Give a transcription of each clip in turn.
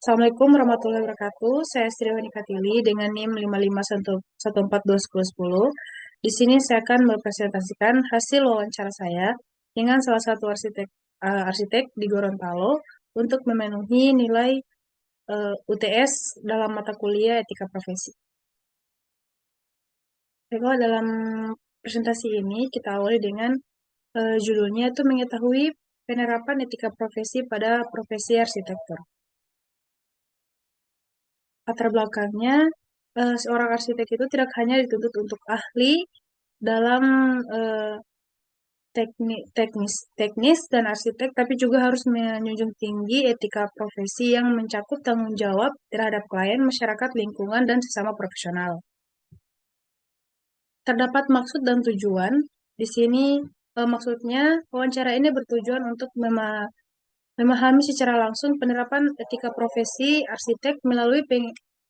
Assalamualaikum warahmatullahi wabarakatuh. Saya Sri Nikatili dengan NIM 55142010. Di sini saya akan mempresentasikan hasil wawancara saya dengan salah satu arsitek di Gorontalo untuk memenuhi nilai UTS dalam mata kuliah Etika Profesi. Kalau dalam presentasi ini kita awali dengan judulnya itu mengetahui penerapan etika profesi pada profesi arsitektur. Latar belakangnya, seorang arsitek itu tidak hanya dituntut untuk ahli dalam eh, teknis dan arsitek, tapi juga harus menjunjung tinggi etika profesi yang mencakup tanggung jawab terhadap klien, masyarakat, lingkungan, dan sesama profesional. Terdapat maksud dan tujuan. Di sini maksudnya wawancara ini bertujuan untuk memahami secara langsung penerapan etika profesi arsitek melalui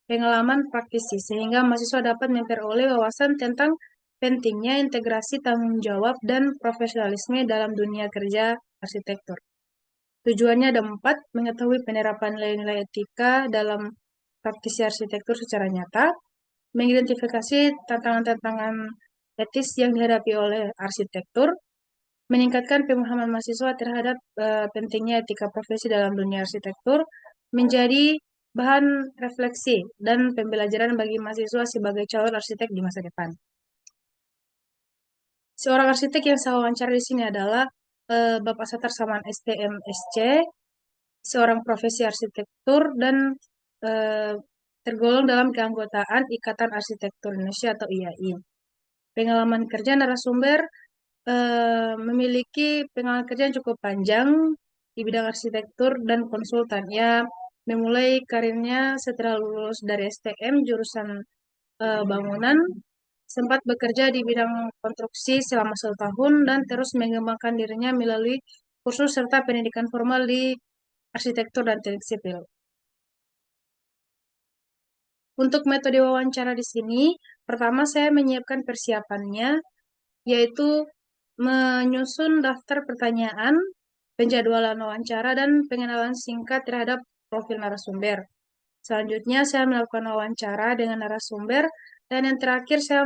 pengalaman praktisi, sehingga mahasiswa dapat memperoleh wawasan tentang pentingnya integrasi tanggung jawab dan profesionalisme dalam dunia kerja arsitektur. Tujuannya ada 4, mengetahui penerapan nilai-nilai etika dalam praktisi arsitektur secara nyata, mengidentifikasi tantangan-tantangan etis yang dihadapi oleh arsitektur, meningkatkan pemahaman mahasiswa terhadap pentingnya etika profesi dalam dunia arsitektur, menjadi bahan refleksi dan pembelajaran bagi mahasiswa sebagai calon arsitek di masa depan. Seorang arsitek yang saya wawancara di sini adalah Bapak Satar Saman STM SC, seorang profesi arsitektur dan eh, tergolong dalam keanggotaan Ikatan Arsitektur Indonesia atau IAI. Pengalaman kerja narasumber memiliki pengalaman kerja yang cukup panjang di bidang arsitektur dan konsultan. Ia memulai karirnya setelah lulus dari STM jurusan bangunan, sempat bekerja di bidang konstruksi selama 1 tahun dan terus mengembangkan dirinya melalui kursus serta pendidikan formal di arsitektur dan teknik sipil. Untuk metode wawancara di sini, pertama saya menyiapkan persiapannya, yaitu menyusun daftar pertanyaan, penjadwalan wawancara, dan pengenalan singkat terhadap profil narasumber. Selanjutnya, saya melakukan wawancara dengan narasumber, dan yang terakhir, saya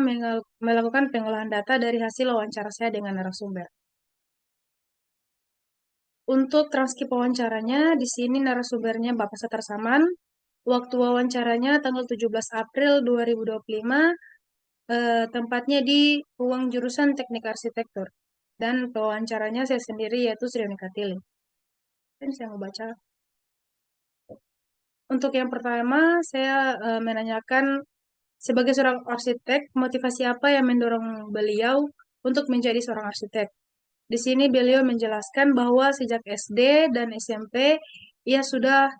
melakukan pengolahan data dari hasil wawancara saya dengan narasumber. Untuk transkrip wawancaranya, di sini narasumbernya Bapak Satar Saman. Waktu wawancaranya tanggal 17 April 2025, tempatnya di ruang jurusan Teknik Arsitektur. Dan pewawancaranya saya sendiri yaitu Sri Nikatili. Dan saya mau baca. Untuk yang pertama, saya menanyakan sebagai seorang arsitek, motivasi apa yang mendorong beliau untuk menjadi seorang arsitek. Di sini beliau menjelaskan bahwa sejak SD dan SMP, ia sudah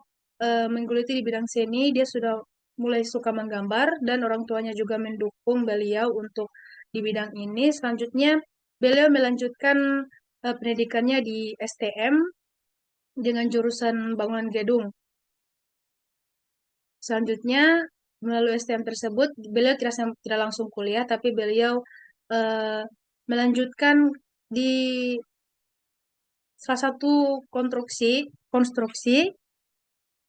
menggeluti di bidang seni, dia sudah mulai suka menggambar, dan orang tuanya juga mendukung beliau untuk di bidang ini. Selanjutnya, beliau melanjutkan pendidikannya di STM dengan jurusan bangunan gedung. Selanjutnya, melalui STM tersebut, beliau tidak langsung kuliah, tapi beliau eh, melanjutkan di salah satu konstruksi,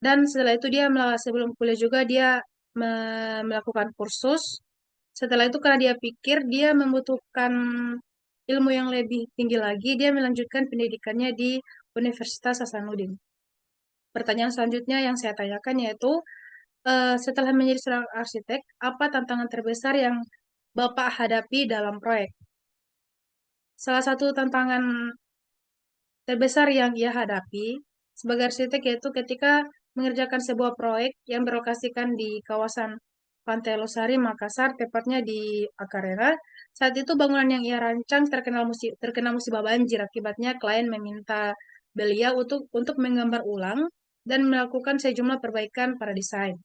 dan setelah itu dia sebelum kuliah juga dia melakukan kursus. Setelah itu karena dia pikir dia membutuhkan ilmu yang lebih tinggi lagi, dia melanjutkan pendidikannya di Universitas Hasanuddin. Pertanyaan selanjutnya yang saya tanyakan yaitu, setelah menjadi seorang arsitek, apa tantangan terbesar yang Bapak hadapi dalam proyek? Salah satu tantangan terbesar yang ia hadapi sebagai arsitek yaitu ketika mengerjakan sebuah proyek yang berlokasikan di kawasan Pantai Losari, Makassar, tepatnya di Akarera. Saat itu bangunan yang ia rancang terkena musibah banjir. Akibatnya klien meminta beliau untuk menggambar ulang dan melakukan sejumlah perbaikan pada desain.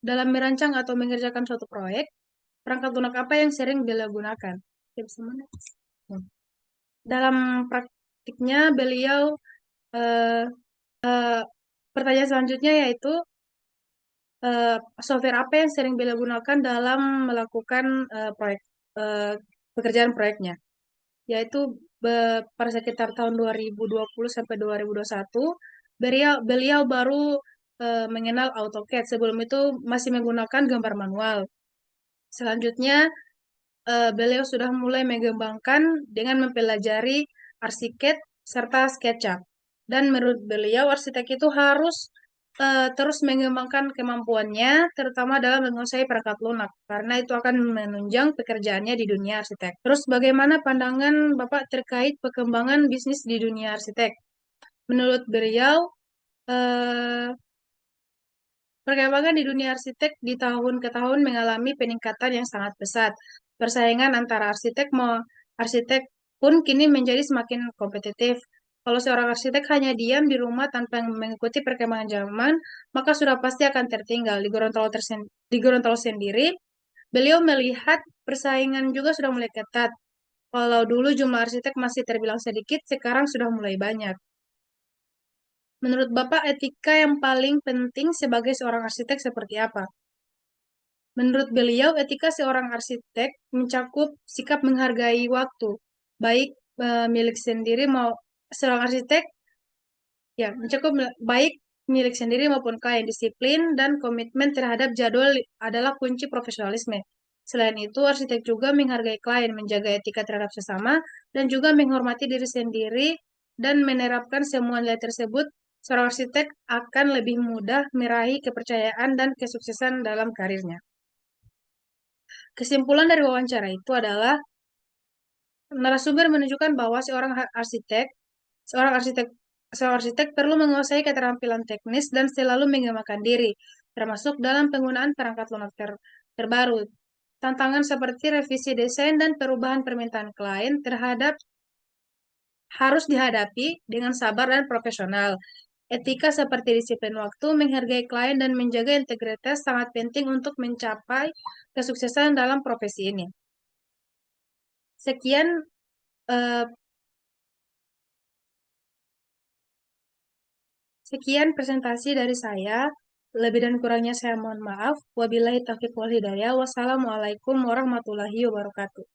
Dalam merancang atau mengerjakan suatu proyek, perangkat lunak apa yang sering beliau gunakan? Ya, bisa mana? Dalam praktiknya, beliau eh, eh, pertanyaan selanjutnya yaitu eh, software apa yang sering beliau gunakan dalam melakukan proyek eh, pekerjaan proyeknya, yaitu pada sekitar tahun 2020 sampai 2021 beliau baru mengenal AutoCAD. Sebelum itu masih menggunakan gambar manual. Selanjutnya, beliau sudah mulai mengembangkan dengan mempelajari arsiket serta SketchUp. Dan menurut beliau, arsitek itu harus terus mengembangkan kemampuannya, terutama dalam menguasai perangkat lunak, karena itu akan menunjang pekerjaannya di dunia arsitek. Terus, bagaimana pandangan Bapak terkait perkembangan bisnis di dunia arsitek? Menurut beliau, eh, perkembangan di dunia arsitek di tahun ke tahun mengalami peningkatan yang sangat pesat. Persaingan antara arsitek pun kini menjadi semakin kompetitif. Kalau seorang arsitek hanya diam di rumah tanpa mengikuti perkembangan zaman, maka sudah pasti akan tertinggal. Di Gorontalo sendiri, beliau melihat persaingan juga sudah mulai ketat. Kalau dulu jumlah arsitek masih terbilang sedikit, sekarang sudah mulai banyak. Menurut Bapak, etika yang paling penting sebagai seorang arsitek seperti apa? Menurut beliau, etika seorang arsitek mencakup sikap menghargai waktu, baik milik sendiri mau seorang arsitek ya mencakup baik milik sendiri maupun klien. Disiplin dan komitmen terhadap jadwal adalah kunci profesionalisme. Selain itu, arsitek juga menghargai klien, menjaga etika terhadap sesama, dan juga menghormati diri sendiri dan menerapkan semua nilai tersebut. Seorang arsitek akan lebih mudah meraih kepercayaan dan kesuksesan dalam karirnya. Kesimpulan dari wawancara itu adalah narasumber menunjukkan bahwa seorang arsitek, seorang arsitek perlu menguasai keterampilan teknis dan selalu mengembangkan diri, termasuk dalam penggunaan perangkat lunak terbaru. Tantangan seperti revisi desain dan perubahan permintaan klien harus dihadapi dengan sabar dan profesional. Etika seperti disiplin waktu, menghargai klien, dan menjaga integritas sangat penting untuk mencapai kesuksesan dalam profesi ini. Sekian eh, sekian presentasi dari saya. Lebih dan kurangnya saya mohon maaf. Wabillahi taufiq wal hidayah. Wassalamualaikum warahmatullahi wabarakatuh.